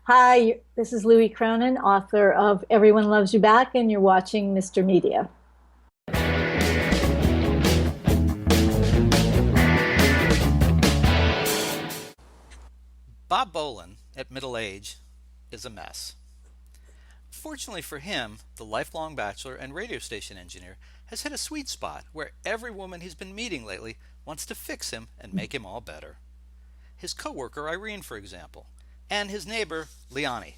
Hi, this is Louie Cronin, author of Everyone Loves You Back, and you're watching Mr. Media. Bob Boland, at middle age, is a mess. Fortunately for him, the lifelong bachelor and radio station engineer has hit a sweet spot where every woman he's been meeting lately wants to fix him and make him all better. His coworker Irene, for example, and his neighbor Liani.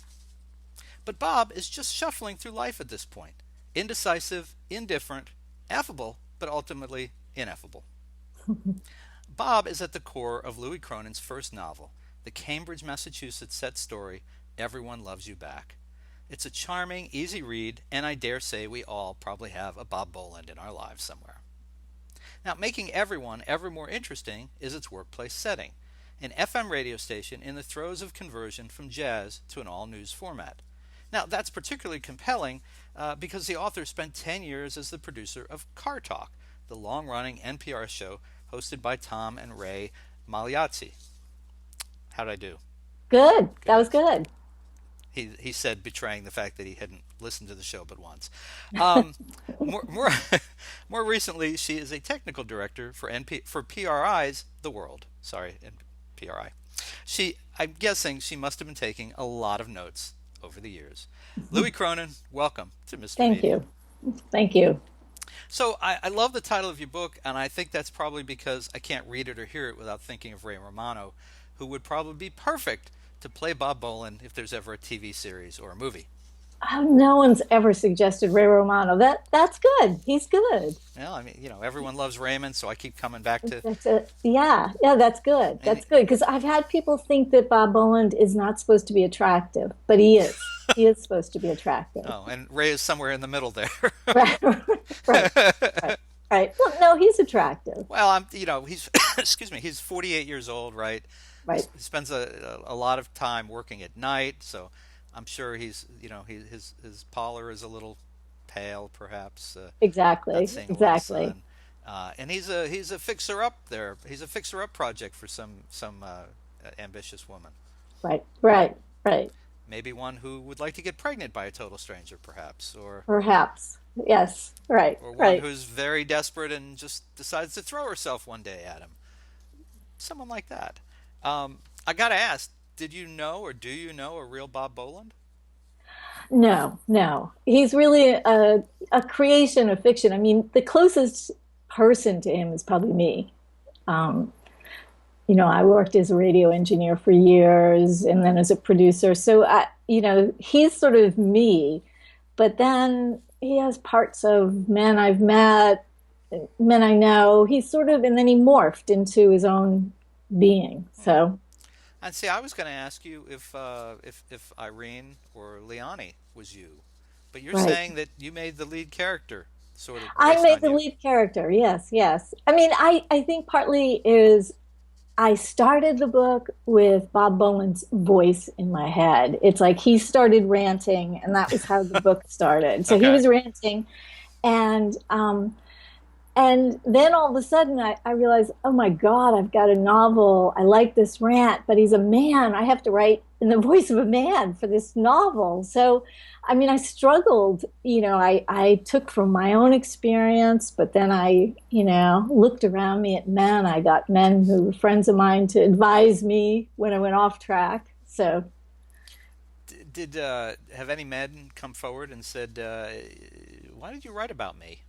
But Bob is just shuffling through life at this point, indecisive, indifferent, affable, but ultimately ineffable. Bob is at the core of Louie Cronin's first novel, the Cambridge, Massachusetts set story, Everyone Loves You Back. It's a charming, easy read, and I dare say we all probably have a Bob Boland in our lives somewhere. Now, making Everyone ever more interesting is its workplace setting, an FM radio station in the throes of conversion from jazz to an all-news format. Now, that's particularly compelling because the author spent 10 years as the producer of Car Talk, the long-running NPR show hosted by Tom and Ray Magliozzi. How'd I do? Good. That Good. was good. He said, betraying the fact that he hadn't listened to the show but once. Um, more more recently, she is a technical director for PRI's The World. Sorry, PRI. I'm guessing she must have been taking a lot of notes over the years. Louie Cronin, welcome to Mr. Thank Media. you. Thank you. So I love the title of your book, and I think that's probably because I can't read it or hear it without thinking of Ray Romano, who would probably be perfect to play Bob Boland if there's ever a TV series or a movie. Oh, no one's ever suggested Ray Romano. That's good. He's good. Well, I mean, everyone loves Raymond, so I keep coming back to. That's it. Yeah, yeah, that's good. And That's good because I've had people think that Bob Boland is not supposed to be attractive, but he is. He is supposed to be attractive. oh, and Ray is somewhere in the middle there. Right, right, right, right. Well, no, he's attractive. Well, he's excuse me, he's 48 years old, right? Right. He spends a lot of time working at night, so I'm sure his pallor is a little pale, perhaps, not Exactly. seeing a lot of Exactly. sun. And he's a fixer up there. He's a fixer up project for some ambitious woman. Right. Right. Right. Maybe one who would like to get pregnant by a total stranger, perhaps, Perhaps. Yes. Right. or one Right. who's very desperate and just decides to throw herself one day at him. Someone like that. I gotta ask, did you know or do you know a real Bob Boland? No, no. He's really a creation of fiction. I mean, the closest person to him is probably me. Um, I worked as a radio engineer for years and then as a producer. So he's sort of me, but then he has parts of men I've met, men I know. He's sort of, and then he morphed into his own being. Hmm. So And see, I was going to ask you if Irene or Liani was you, but you're right. saying that you made the lead character, sort of I based made on the you. lead character. Yes, yes. I mean, I think partly is I started the book with Bob Boland's voice in my head. It's like he started ranting, and that was how the book started. So he Okay. was ranting, and and then all of a sudden, I realized, oh my God, I've got a novel. I like this rant, but he's a man. I have to write in the voice of a man for this novel. So, I mean, I struggled. I took from my own experience, but then I looked around me at men. I got men who were friends of mine to advise me when I went off track. So, Did have any men come forward and said, "Why did you write about me?"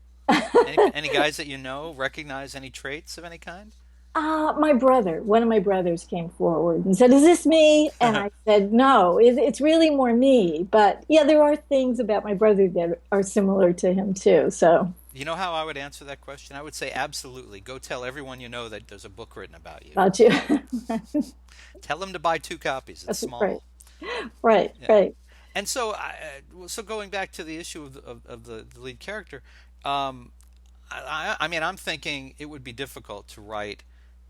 Any guys that you know recognize any traits of any kind? one of my brothers came forward and said, "Is this me?" And I said, "No, it's really more me." But yeah, there are things about my brother that are similar to him too. So, You know how I would answer that question? I would say absolutely. Go tell everyone you know that there's a book written about you. about you. Tell them to buy two copies. It's That's right, small. right, Yeah. right. And so going back to the issue of the lead character, um, I mean, I'm thinking it would be difficult to write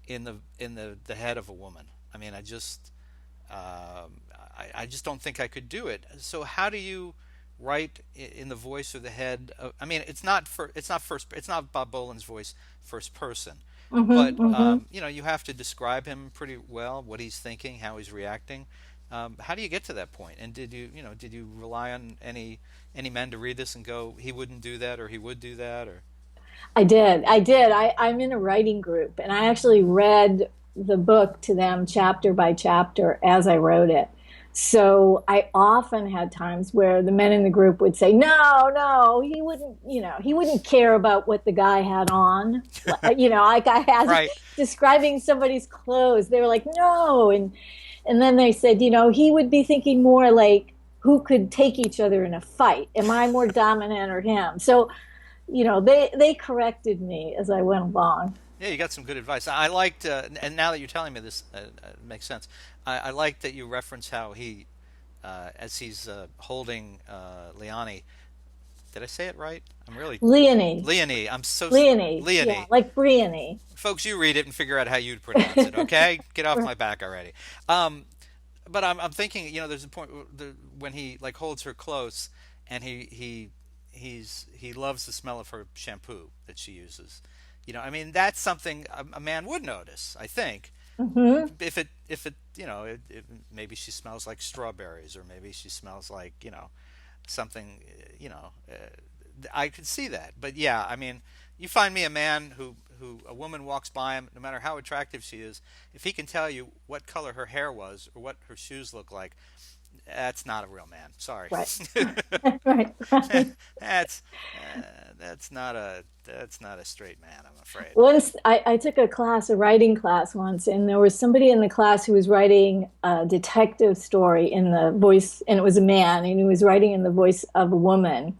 in the head of a woman. I mean, I just don't think I could do it. So how do you write in the voice or the head of, I mean, it's not Bob Boland's voice first person, Hmm. but Hmm. you have to describe him pretty well, what he's thinking, how he's reacting. How do you get to that point? And did you rely on any men to read this and go, he wouldn't do that, or he would do that, or I did. I did. I'm in a writing group, and I actually read the book to them chapter by chapter as I wrote it. So I often had times where the men in the group would say, "No, no, he wouldn't. He wouldn't care about what the guy had on. Like I had right? describing somebody's clothes. They were like, no, and then they said, he would be thinking more like, who could take each other in a fight? Am I more dominant or him? So they corrected me as I went along. Yeah, you got some good advice. I liked, and now that you're telling me this, makes sense. I like that you reference how he, as he's holding Leonie. Did I say it right? I'm really Leonie, Leonie. I'm so Leonie, yeah, Leonie. like Briony. Folks, you read it and figure out how you'd pronounce it. Okay, get off Right. my back already. Um, but I'm thinking, there's a point when he like holds her close, and he loves the smell of her shampoo that she uses. I mean, that's something a man would notice. I think Hmm. if it maybe she smells like strawberries, or maybe she smells like something. I could see that. But yeah, I mean, you find me a man who a woman walks by him, no matter how attractive she is, if he can tell you what color her hair was or what her shoes look like, that's not a real man. Sorry. Right. Right. Right. that's uh, that's not a straight man, I'm afraid. Once I took a class, a writing class once, and there was somebody in the class who was writing a detective story in the voice, and it was a man, and he was writing in the voice of a woman,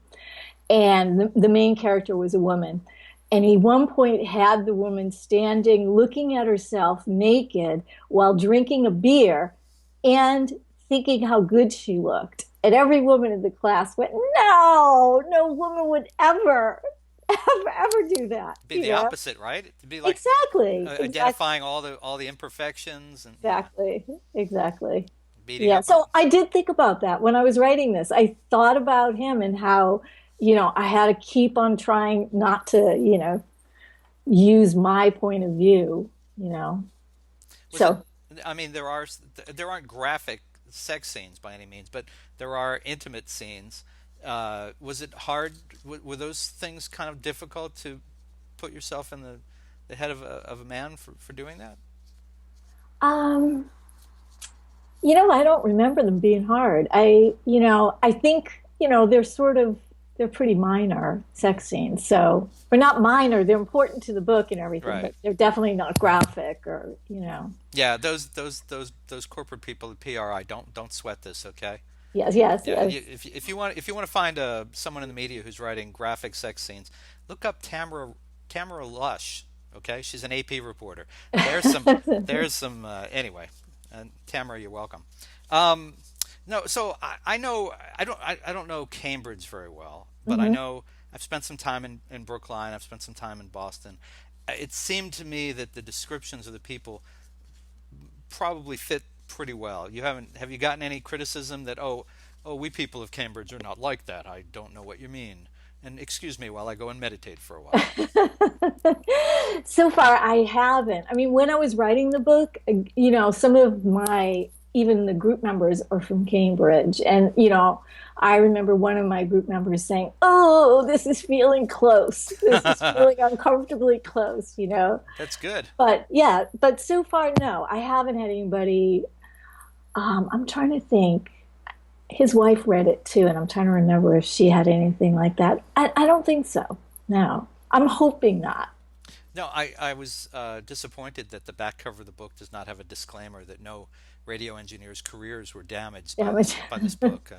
and the main character was a woman. And he one point had the woman standing looking at herself naked while drinking a beer and thinking how good she looked. And every woman in the class went, no, no woman would ever do that. Be the opposite, right? To be like Exactly. Exactly. identifying all the imperfections, and yeah, Exactly. Exactly. beating Yeah. up on. So I did think about that when I was writing this. I thought about him and how, I had to keep on trying not to, use my point of view, you know. Was it? So, I mean, there aren't graphic sex scenes by any means, but there are intimate scenes. Was it hard? Were those things kind of difficult to put yourself in the head of a man for doing that? um, I don't remember them being hard. I think, they're pretty minor sex scenes. So, or not minor, they're important to the book and everything, Right. but they're definitely not graphic or. Yeah, those corporate people at PRI, don't sweat this, okay? Yes, yes, Yeah, yes. if you want to find someone in the media who's writing graphic sex scenes, look up Tamara Lush. Okay, she's an AP reporter. There's some anyway. And Tamara, you're welcome. Um, no, so I know I don't know Cambridge very well, but I Hmm. know I've spent some time in Brookline. I've spent some time in Boston. It seemed to me that the descriptions of the people probably fit pretty well. Have you gotten any criticism that we people of Cambridge are not like that? I don't know what you mean. And excuse me while I go and meditate for a while. So far, I haven't. I mean, when I was writing the book, some of even the group members are from Cambridge. And, I remember one of my group members saying, oh, this is feeling close. This is feeling uncomfortably close. That's good. But yeah, but so far, no, I haven't had anybody. I'm trying to think. His wife read it too, and I'm trying to remember if she had anything like that. I don't think so. No, I'm hoping not. No, I was disappointed that the back cover of the book does not have a disclaimer that no radio engineers' careers were damaged by Damage. this book.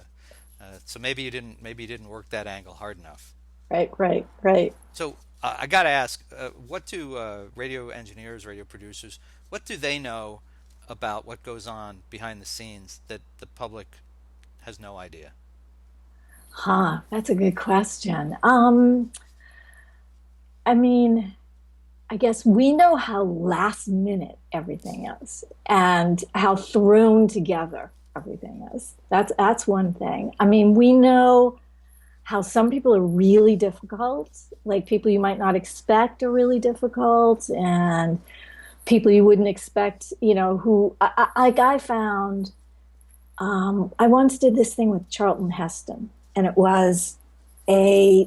So maybe you didn't work that angle hard enough. Right, right, right. So I got to ask, what do radio engineers, radio producers, what do they know about what goes on behind the scenes that the public has no idea? Huh, that's a good question. I mean, I guess we know how last minute everything is and how thrown together everything is. That's one thing. I mean, we know how some people are really difficult, like people you might not expect are really difficult, and people you wouldn't expect, who like I found. I once did this thing with Charlton Heston, and it was a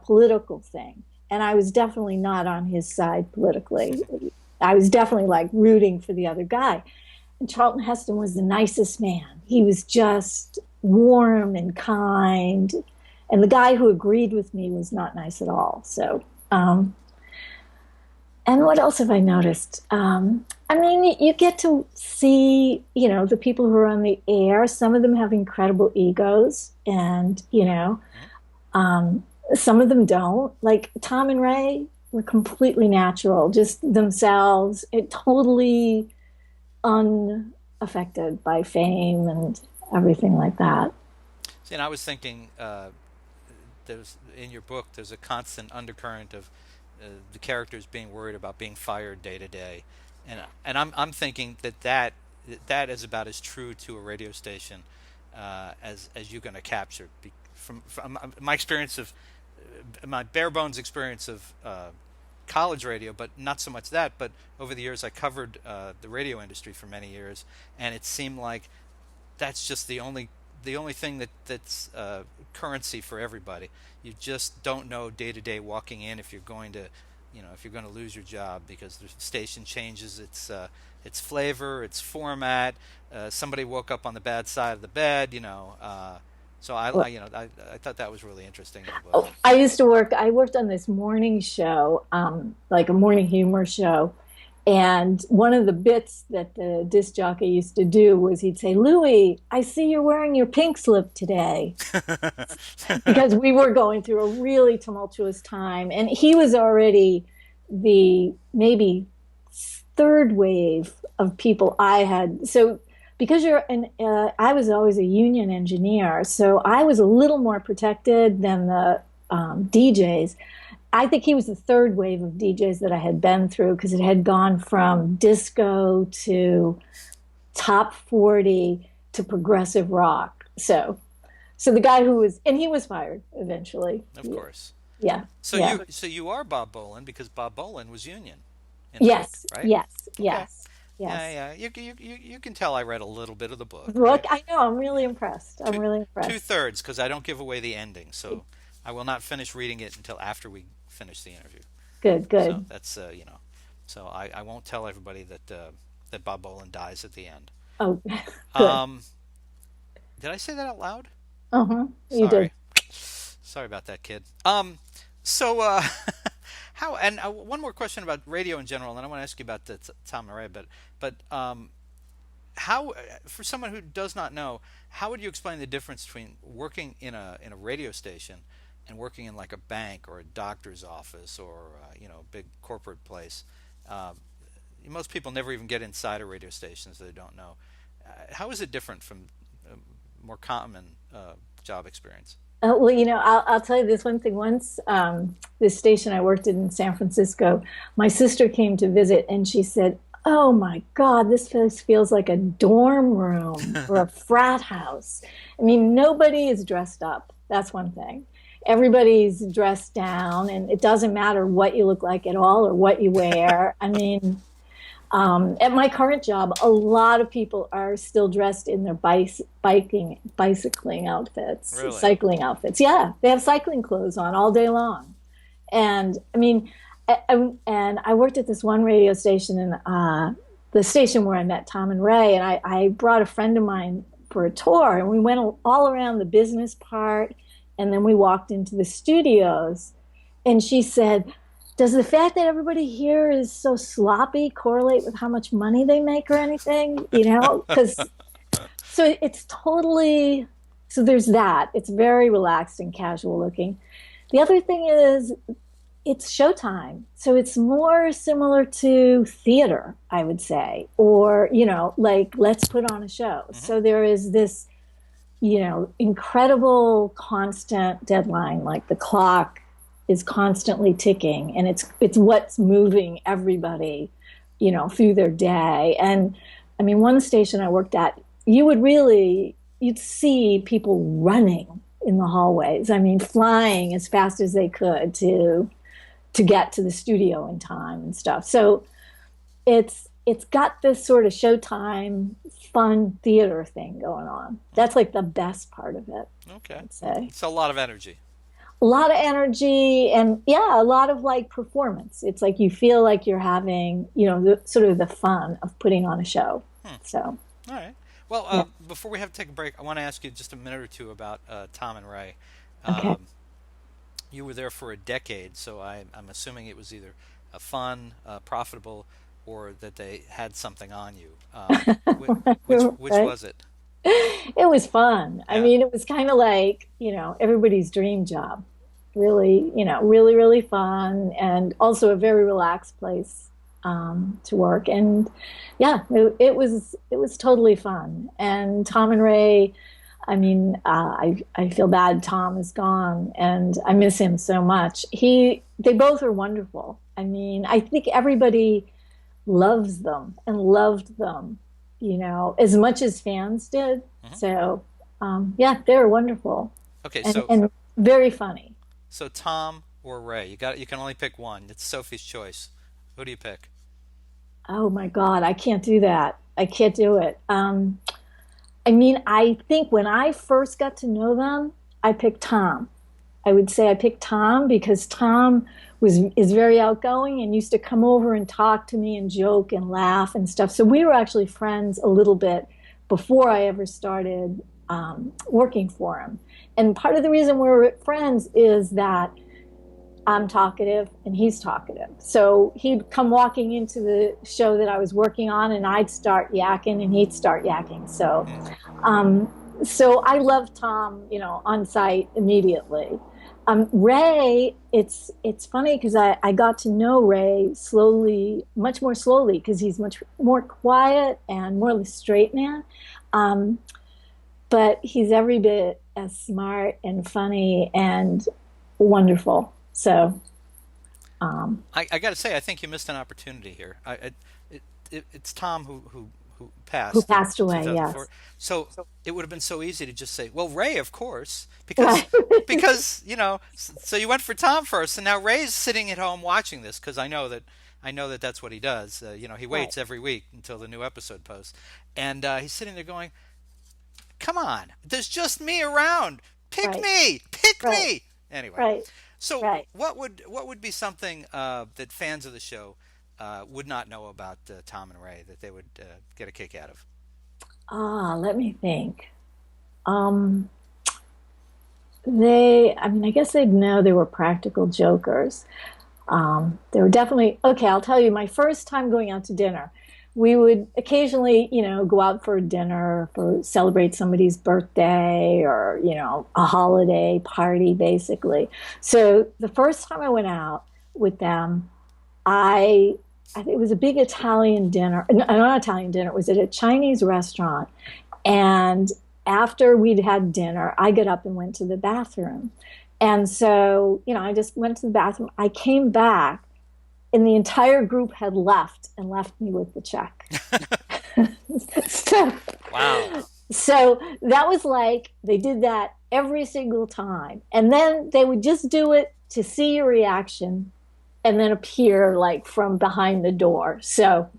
political thing, and I was definitely not on his side politically. I was definitely like rooting for the other guy. And Charlton Heston was the nicest man. He was just warm and kind, and the guy who agreed with me was not nice at all. So, and what else have I noticed? I mean, you get to see, the people who are on the air. Some of them have incredible egos, and some of them don't. Like Tom and Ray were completely natural, just themselves, it totally unaffected by fame and everything like that. See, and I was thinking, there's in your book, there's a constant undercurrent of the characters being worried about being fired day to day, and I'm thinking that is about as true to a radio station as you're going to capture. From my experience of my bare bones experience of college radio, but not so much that. But over the years, I covered the radio industry for many years, and it seemed like that's just the only thing that's currency for everybody. You just don't know day to day walking in if you're going to, if you're going to lose your job because the station changes its flavor, its format. Somebody woke up on the bad side of the bed. So I thought that was really interesting in the book. Oh, I worked on this morning show, like a morning humor show. And one of the bits that the disc jockey used to do was he'd say, Louie, I see you're wearing your pink slip today. Because we were going through a really tumultuous time. And he was already the maybe third wave of people I had. So because I was always a union engineer, so I was a little more protected than the DJs. I think he was the third wave of DJs that I had been through because it had gone from disco to top 40 to progressive rock. So the guy and he was fired eventually. Of course. Yeah. So Yeah. you are Bob Boland because Bob Boland was union in the book, Yes. right? Yes. Okay. Yes. Yes. Yeah, yeah. You can tell I read a little bit of the book, right? Look, I know. I'm really impressed. I'm Two really two impressed. thirds because I don't give away the ending, so I will not finish reading it until after we finish the interview. Good, So good. that's so I won't tell everybody that Bob Boland dies at the end. Oh, good. Um, did I say that out loud? Uh-huh. You did. Sorry, sorry about that, kid. So how and one more question about radio in general, and I want to ask you about the Tom and Ray, but how for someone who does not know, how would you explain the difference between working in a radio station and working in like a bank or a doctor's office or a big corporate place? Uh, Most people never even get inside a radio station, so they don't know. How is it different from more common job experience? Well, I'll tell you this one thing. Once, this station I worked in San Francisco, my sister came to visit and she said, "Oh my God, this place feels like a dorm room or a frat house." I mean, nobody is dressed up. That's one thing. Everybody's dressed down, and it doesn't matter what you look like at all or what you wear. I mean, at my current job, a lot of people are still dressed in their bicycling outfits, Really? cycling outfits. Yeah, they have cycling clothes on all day long. And I mean, and I worked at this one radio station in the station where I met Tom and Ray, and I brought a friend of mine for a tour, and we went all around the business part, and then we walked into the studios, and she said, does the fact that everybody here is so sloppy correlate with how much money they make or anything? Because so it's totally, so there's that. It's very relaxed and casual looking. The other thing is it's showtime. So it's more similar to theater, I would say, or, like let's put on a show. Hmm. So there is this, incredible constant deadline, like the clock is constantly ticking, and it's what's moving everybody, through their day. And I mean, one station I worked at, you'd see people running in the hallways. I mean, flying as fast as they could to get to the studio in time and stuff. So it's it's got this sort of Showtime fun theater thing going on. That's like the best part of it, Okay. I'd say. It's a lot of energy. A lot of energy and yeah, a lot of like performance. It's like you feel like you're having, the sort of the fun of putting on a show. Hmm. So, All right. Well, yeah. before we have to take a break, I want to ask you just a minute or two about Tom and Ray. Okay. Um, you were there for a decade, so I'm assuming it was either fun, profitable, or that they had something on you. Which Right. was it? It was fun. I Yeah. mean, it was kind of like, everybody's dream job. Really, really, really fun and also a very relaxed place to work. And yeah, it was totally fun. And Tom and Ray, I mean, I feel bad Tom is gone and I miss him so much. They both are wonderful. I mean, I think everybody loves them and loved them, as much as fans did. Hmm. So, yeah, they're wonderful Okay, and very funny. so Tom or Ray, you can only pick one. It's Sophie's choice. Who do you pick? Oh my God, I can't do that. I can't do it. I mean, I think when I first got to know them, I picked Tom. I would say I picked Tom because Tom is very outgoing and used to come over and talk to me and joke and laugh and stuff. So we were actually friends a little bit before I ever started working for him. And part of the reason we were friends is that I'm talkative and he's talkative. So he'd come walking into the show that I was working on and I'd start yakking and he'd start yakking. Hmm. Um, so I love Tom, on site immediately. Ray, it's funny because I got to know Ray slowly, much more slowly because he's much more quiet and more of a straight man. Um, but he's every bit as smart and funny and wonderful. So, um, I got to say, I think you missed an opportunity here. It's Tom who who passed in passed away? 2004. Yes, So it would have been so easy to just say, "Well, Ray, of course," right, because So you went for Tom first, and now Ray's sitting at home watching this because I know that that's what he does. He right, waits every week until the new episode posts, and he's sitting there going, "Come on, there's just me around. right, Pick right, me." Anyway. right, So, right. what would be something that fans of the show would not know about Tom and Ray that they would get a kick out of? Let me think. Um, I mean, I guess they'd know they were practical jokers. They were definitely, okay, I'll tell you, my first time going out to dinner, we would occasionally, go out for dinner for celebrate somebody's birthday or, a holiday party, basically. So the first time I went out with them, I, I think it was a big Italian dinner, no, not Italian dinner, it was at a Chinese restaurant. And after we'd had dinner, I got up and went to the bathroom. And so, I just went to the bathroom. I came back and the entire group had left and left me with the check. so, Wow. so that was like they did that every single time. And then they would just do it to see your reaction and then appear like from behind the door. So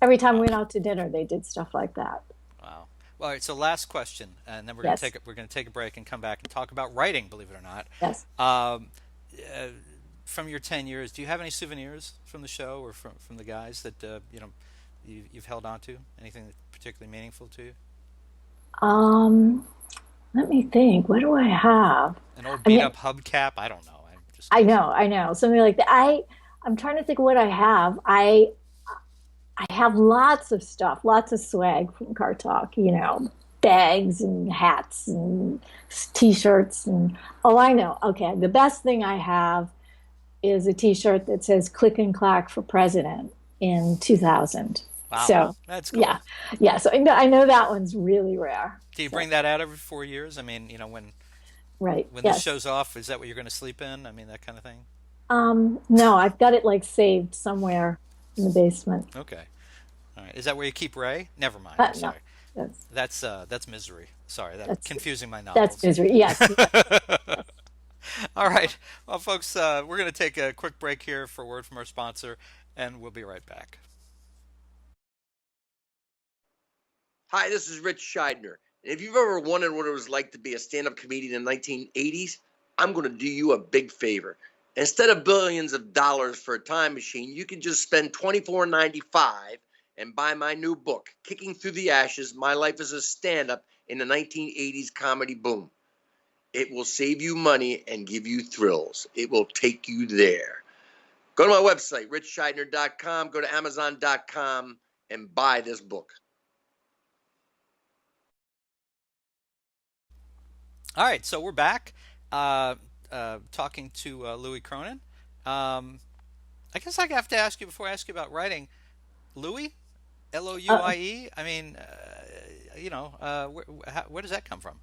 every time we went out to dinner, they did stuff like that. Wow. Well, all right. So last question, and then Yes, we're going to take a break and come back and talk about writing. Believe it or not. yes. Um, uh, from your 10 years, do you have any souvenirs from the show or from the guys that you've held on to? Anything that's particularly meaningful to you? Um, Let me think. What do I have? An old I beat mean, up hubcap? I don't know. I'm just guessing. I know, something like that. I'm trying to think of what I have. I have lots of stuff, lots of swag from Car Talk. Bags and hats and t-shirts and oh, I know. Okay, the best thing I have is a t-shirt that says "Click and Clack for President" in 2000. Wow, So, that's yeah, cool. yeah. So I know that one's really rare. Do you So, bring that out every 4 years? I mean, right, when this yes. show's off, is that what you're going to sleep in? I mean, that kind of thing. No, I've got it like saved somewhere in the basement. Okay. All right. Is that where you keep Ray? Never mind. I'm No, sorry. that's That's misery. Sorry, that that's confusing my that's novels. misery. Yes, yes, yes. All right. Well, folks, we're going to take a quick break here for a word from our sponsor, and we'll be right back. Hi, this is Rich Scheidner. And if you've ever wondered what it was like to be a stand-up comedian in the 1980s, I'm going to do you a big favor. Instead of billions of dollars for a time machine, you can just spend $24.95 and buy my new book, Kicking Through the Ashes: My Life as a Stand-Up in the 1980s Comedy Boom. It will save you money and give you thrills. It will take you there. Go to my website, richscheidner.com, go to amazon.com, and buy this book. All right, so we're back talking to Louie Cronin. Um, I guess I have to ask you before I ask you about writing, Louie, Uh, Louie. I mean, where does that come from?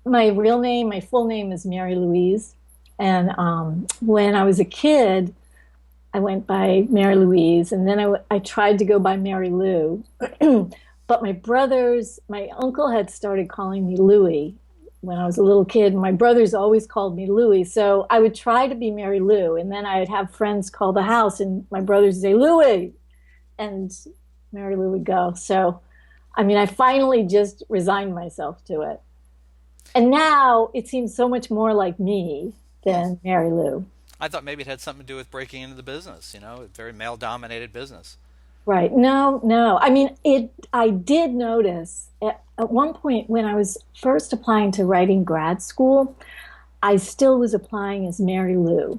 my real name, my full name is Mary Louise. And when I was a kid, I went by Mary Louise, and then I tried to go by Mary Lou. But my uncle had started calling me Louie when I was a little kid. And my brothers always called me Louie. So I would try to be Mary Lou, and then I'd have friends call the house, and my brothers would say, Louie, and Mary Lou would go. So, I mean, I finally just resigned myself to it. And now it seems so much more like me Hmm. than Mary Lou. I thought maybe it had something to do with breaking into the business. A very male-dominated business. Right. No, no. I mean, I did notice at one point when I was first applying to writing grad school, I still was applying as Mary Lou.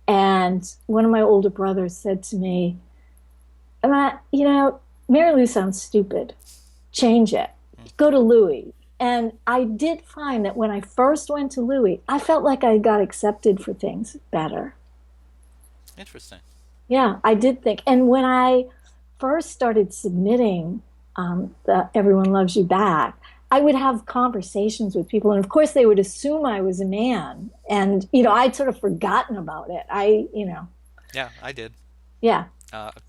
And one of my older brothers said to me, Mary Lou sounds stupid. Change it. Hmm. Go to Louie. And I did find that when I first went to Louie, I felt like I got accepted for things better. Interesting. Yeah, I did think. And when I first started submitting the Everyone Loves You Back, I would have conversations with people. And of course, they would assume I was a man. And, I'd sort of forgotten about it. Yeah, I did. Yeah.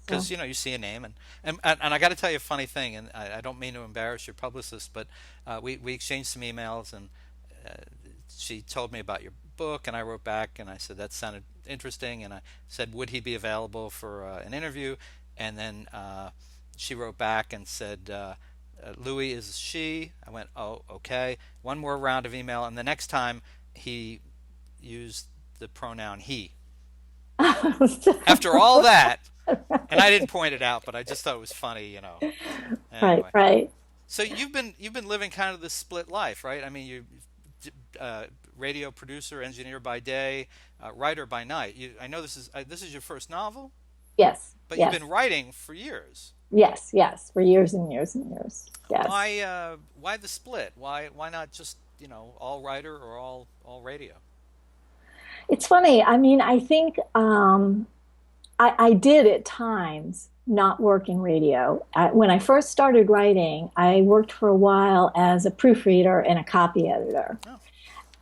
Because So, you see a name, and I got to tell you a funny thing, and I don't mean to embarrass your publicist, but we exchanged some emails, and uh, she told me about your book, and I wrote back, and I said that sounded interesting, and I said would he be available for an interview, and then she wrote back and said Louis is she. I went, oh, okay. One more round of email, and the next time he used the pronoun he. After all that, and I didn't point it out, but I just thought it was funny. right, Anyway, right. so you've been living kind of this split life, right? I mean, you radio producer, engineer by day, writer by night. I know this is your first novel, Yes, but you've yes, been writing for years. yes, yes, for years and years and years. Yes. Why the split? Why not just all writer or all radio? It's funny. I mean, I think I did at times not work in radio. When I first started writing, I worked for a while as a proofreader and a copy editor. Oh,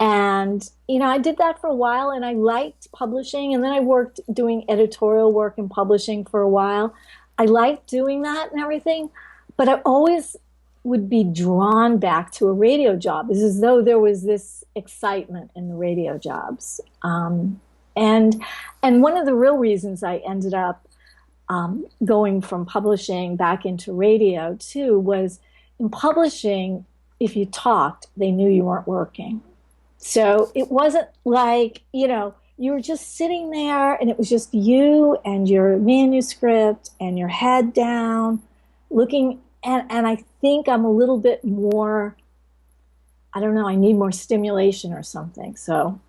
And, I did that for a while and I liked publishing. And then I worked doing editorial work and publishing for a while. I liked doing that and everything, but I always would be drawn back to a radio job. It's as though there was this excitement in the radio jobs. And and one of the real reasons I ended up going from publishing back into radio too was in publishing, if you talked, they knew you weren't working. So it wasn't like, you were just sitting there and it was just you and your manuscript and your head down looking. And I think I'm a little bit more, I don't know, I need more stimulation or something. So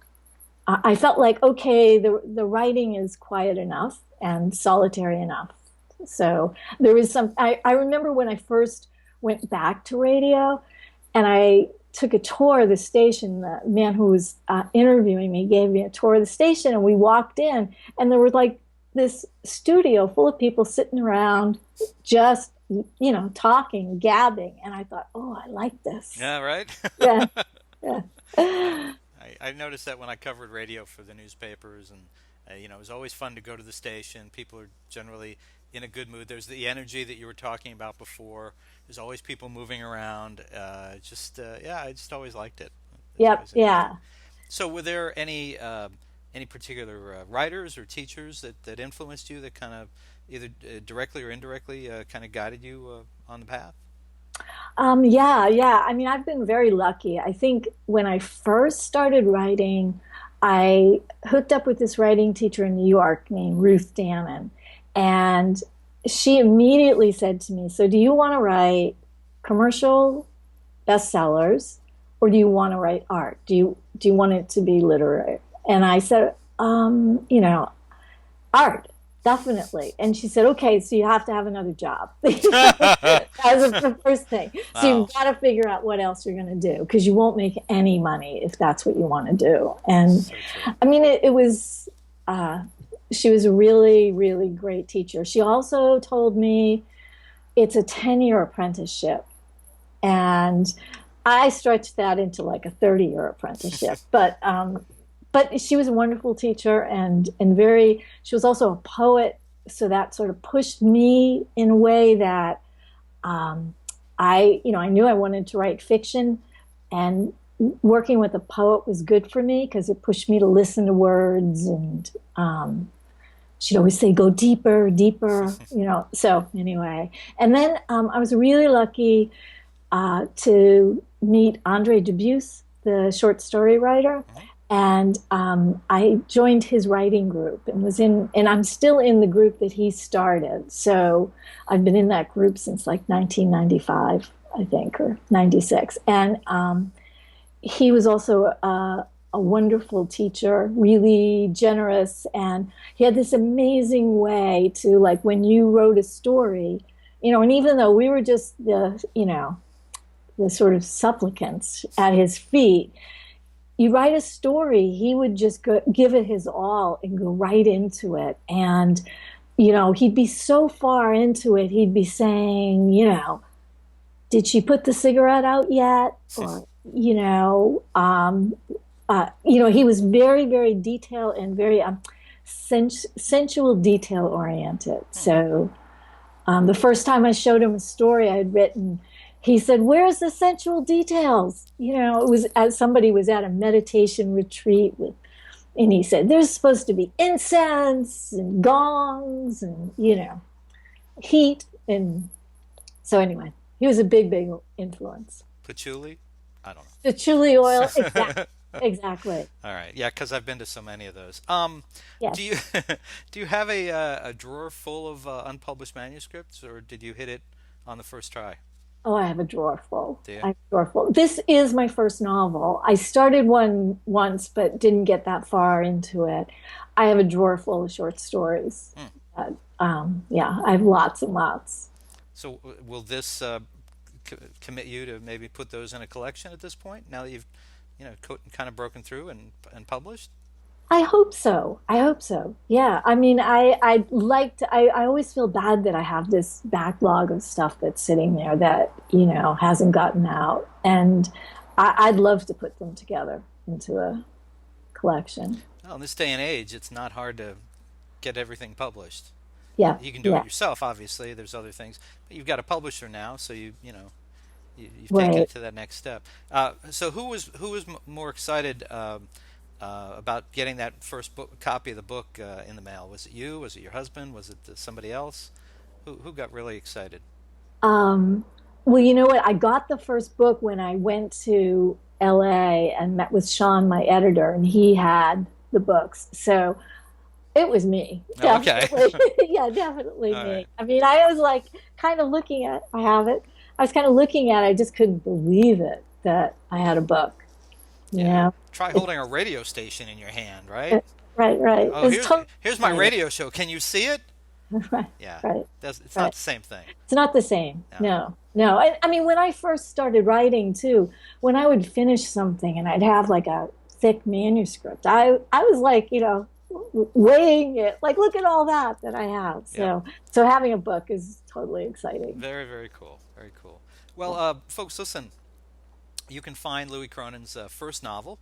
I felt like, okay, the writing is quiet enough and solitary enough. So there was I remember when I first went back to radio and I took a tour of the station. The man who was interviewing me gave me a tour of the station, and we walked in, and there was like this studio full of people sitting around, just talking, gabbing, and I thought, oh, I like this. yeah, right. Yeah, yeah, I, I noticed that when I covered radio for the newspapers, and it was always fun to go to the station. People are generally in a good mood. There's the energy that you were talking about before. There's always people moving around. Yeah, I just always liked it. It's yep, always interesting. yeah. So, were there any particular writers or teachers that influenced you that kind of either directly or indirectly kind of guided you on the path? Yeah, yeah. I mean, I've been very lucky. I think when I first started writing, I hooked up with this writing teacher in New York named Ruth Dannon. And she immediately said to me, "So, do you want to write commercial bestsellers or do you want to write art? Do you want it to be literary?" And I said, art, definitely. And she said, "Okay, so you have to have another job." That's the first thing. So Wow. you've got to figure out what else you're going to do because you won't make any money if that's what you want to do. And So true. I mean, it was, uh, she was a really, really great teacher. She also told me it's a 10-year apprenticeship. And I stretched that into like a 30-year apprenticeship. But she was a wonderful teacher and very, she was also a poet. So that sort of pushed me in a way that I knew I wanted to write fiction, and working with a poet was good for me because it pushed me to listen to words, and she'd always say, "Go deeper, deeper." So anyway, and then I was really lucky to meet Andre Dubus, the short story writer. Mhm. And I joined his writing group and and I'm still in the group that he started. So I've been in that group since like 1995, I think, or 96. And he was also a wonderful teacher, really generous. And he had this amazing way to, like, when you wrote a story, and even though we were just the sort of supplicants at his feet, you write a story, he would just give it his all and go right into it. And, he'd be so far into it, he'd be saying, "Did she put the cigarette out yet?" Or, he was very, very detailed and very sensual, detail oriented. Hmm. So the first time I showed him a story I had written, he said, "Where's the sensual details?" It was as somebody was at a meditation retreat and he said, "There's supposed to be incense and gongs and, heat." And so anyway, he was a big, big influence. Patchouli? I don't The chili oil, exactly, know. exactly. All right. Yeah, because I've been to so many of those. Do Yes. you do you have a drawer full of unpublished manuscripts, or did you hit it on the first try? Oh, I have a drawer full. Do you? I have a drawer full. This is my first novel. I started one once, but didn't get that far into it. I have a drawer full of short stories. Hmm. Yeah, I have lots and lots. So will this commit you to maybe put those in a collection at this point? Now that you've kind of broken through and published. I hope so. I hope so. Yeah. I mean, I like to, I always feel bad that I have this backlog of stuff that's sitting there that, hasn't gotten out. And I'd love to put them together into a collection. Well, in this day and age, it's not hard to get everything published. Yeah. You can do it Yeah. yourself, obviously. There's other things, but you've got a publisher now, so you've taken Right. it to that next step. So who was more excited about getting that first copy of the book in the mail? Was it you? Was it your husband? Was it somebody else? Who got really excited? Um, well, you know what? I got the first book when I went to LA and met with Sean, my editor, and he had the books. So it was me, Oh, okay. definitely. Yeah, definitely All me. right. I mean, I was like kind of looking at, I have it. I was kind of looking at it. I just couldn't believe it that I had a book. You Yeah. know, Try it, holding a radio station in your hand, right? right, right. Oh, It's here's totally here's my exciting. radio show. Can you see it? Right, Yeah. right, It's not right. the same thing. It's not the same. No. No, no. I mean, when I first started writing too, when I would finish something and I'd have like a thick manuscript, I was like, weighing it, like, look at all that I have. Yep. So having a book is totally exciting. Very, very cool. Very cool. Well, folks, listen. You can find Louis Cronin's first novel,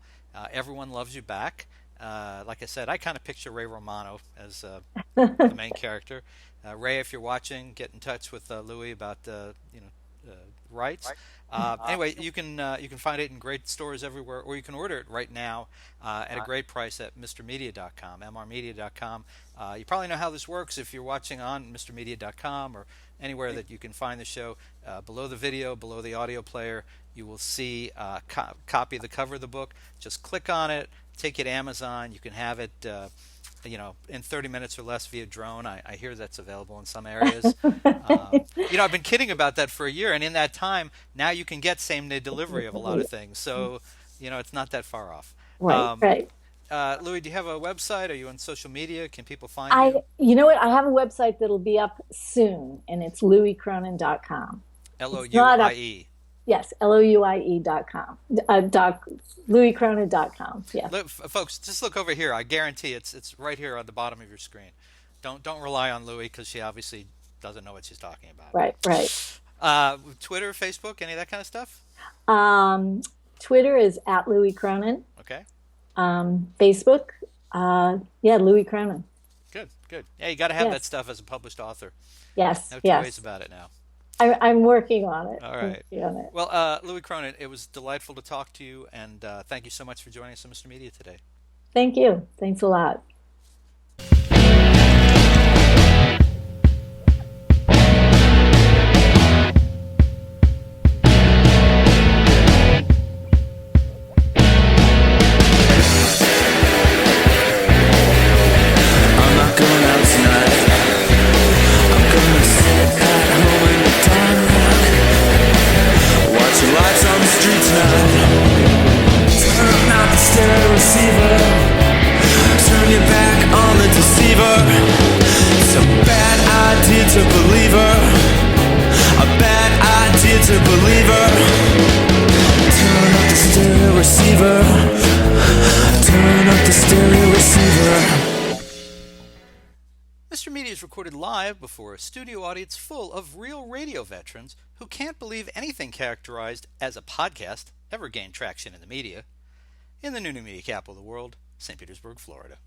Everyone Loves You Back. Like I said, I kind of picture Ray Romano as the main character. Ray, if you're watching, get in touch with Louis about rights. Anyway, you can find it in great stores everywhere, or you can order it right now at a great price at mrmedia.com, mrmedia.com. You probably know how this works if you're watching on mrmedia.com or anywhere that you can find the show. Below the video, below the audio player, you will see a copy of the cover of the book. Just click on it, take it to Amazon. You can have it, in 30 minutes or less via drone. I hear that's available in some areas. I've been kidding about that for a year, and in that time, now you can get same-day delivery of a lot of things. So, it's not that far off. Right, right. Louie, do you have a website? Are you on social media? Can people find I, you? you know what? I have a website that'll be up soon, and it's louiecronin.com. It's not up. Louie. Yes, louie.com. Louiecronin.com. Yes. Look, folks, just look over here. I guarantee it's right here on the bottom of your screen. Don't rely on Louie because she obviously doesn't know what she's talking about. Right, right. Twitter, Facebook, any of that kind of stuff? Twitter is at Louie Cronin. Okay. Facebook, Louie Cronin. Good, good. Yeah, you got to have Yes. that stuff as a published author. Yes, No two yes. ways about it now. I'm working on it. All right. Working on it. Well, Louie Cronin, it was delightful to talk to you, and thank you so much for joining us on Mr. Media today. Thank you. Thanks a lot. I'm not going out tonight. I'm gonna sit at home in the dark, watching lights on the street tonight. Turn out the stereo receiver, turn your back on the deceiver. It's a bad idea to believe her, a bad idea to believe her. Turn up the stereo receiver, turn up the stereo receiver. Mr. Media is recorded live before a studio audience full of real radio veterans who can't believe anything characterized as a podcast ever gained traction in the media. In the new media capital of the world, St. Petersburg, Florida.